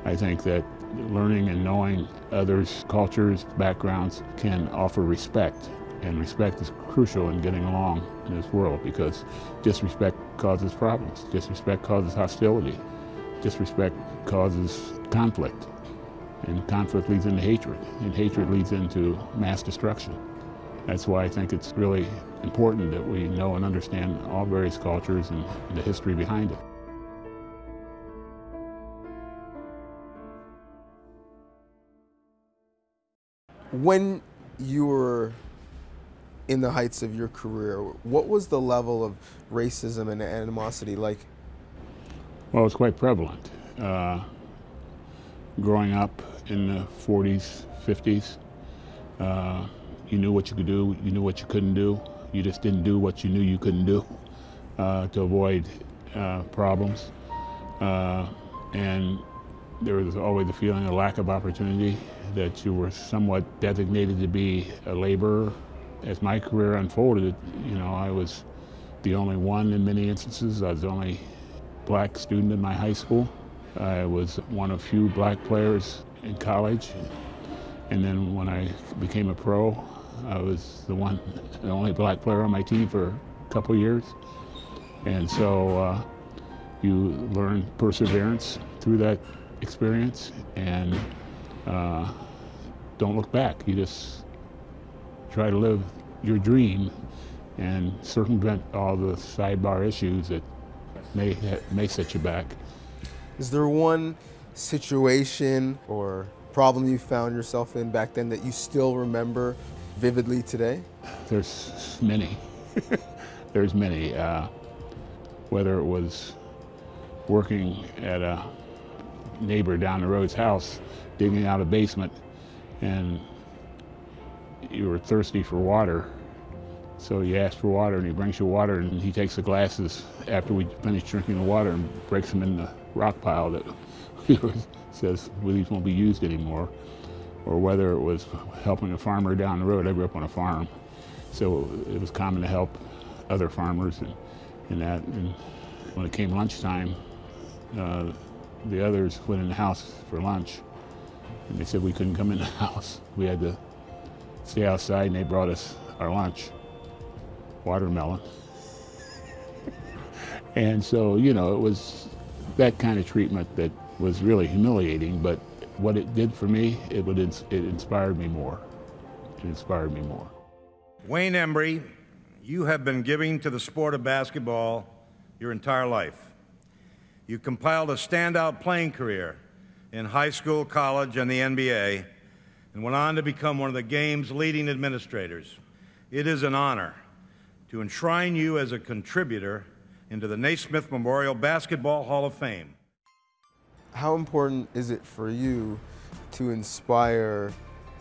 I think that learning and knowing others' cultures, backgrounds can offer respect. And respect is crucial in getting along in this world, because disrespect causes problems. Disrespect causes hostility. Disrespect causes conflict. And conflict leads into hatred. And hatred leads into mass destruction. That's why I think it's really important that we know and understand all various cultures and the history behind it. When you were in the heights of your career, what was the level of racism and animosity like? Well, it's quite prevalent. Growing up in the 40s, 50s, you knew what you could do, you knew what you couldn't do. You just didn't do what you knew you couldn't do to avoid problems. And there was always the feeling of lack of opportunity, that you were somewhat designated to be a laborer. As my career unfolded, I was the only one in many instances. I was the only black student in my high school. I was one of few black players in college. And then when I became a pro, I was the only black player on my team for a couple years. And so you learn perseverance through that experience, and don't look back. You just try to live your dream and circumvent all the sidebar issues that may set you back. Is there one situation or problem you found yourself in back then that you still remember vividly today? There's many. There's many. Whether it was working at a neighbor down the road's house, digging out a basement, and you were thirsty for water. So you ask for water, and he brings you water, and he takes the glasses after we finish drinking the water and breaks them in the rock pile that says, well, these won't be used anymore. Or whether it was helping a farmer down the road. I grew up on a farm, so it was common to help other farmers and that. And when it came lunchtime, the others went in the house for lunch, and they said we couldn't come in the house. We had to stay outside, and they brought us our lunch, watermelon. And so, it was that kind of treatment that was really humiliating, but what it did for me, it inspired me more. It inspired me more. Wayne Embry, you have been giving to the sport of basketball your entire life. You compiled a standout playing career in high school, college, and the NBA, and went on to become one of the game's leading administrators. It is an honor to enshrine you as a contributor into the Naismith Memorial Basketball Hall of Fame. How important is it for you to inspire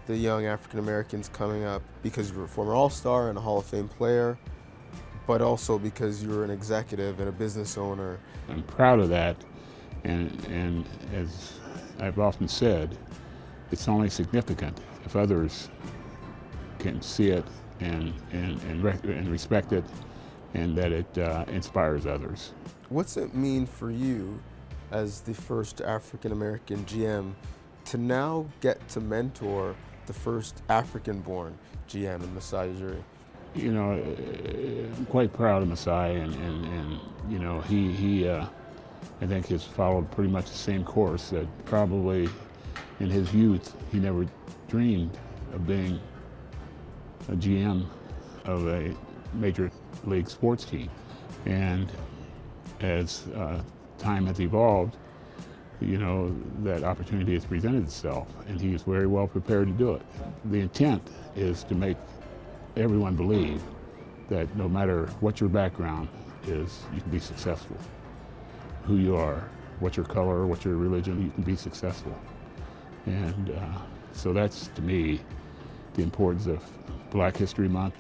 the young African Americans coming up, because you're a former All-Star and a Hall of Fame player, but also because you're an executive and a business owner? I'm proud of that, and as I've often said, it's only significant if others can see it and respect it, and that it inspires others. What's it mean for you as the first African-American GM to now get to mentor the first African-born GM in Masai Ujiri? I'm quite proud of Masai, and he I think has followed pretty much the same course that probably in his youth he never dreamed of being a GM of a major league sports team. And as time has evolved, that opportunity has presented itself, and he is very well prepared to do it. The intent is to make everyone believe that no matter what your background is, you can be successful. Who you are, what your color, what your religion, you can be successful. And so that's, to me, the importance of Black History Month.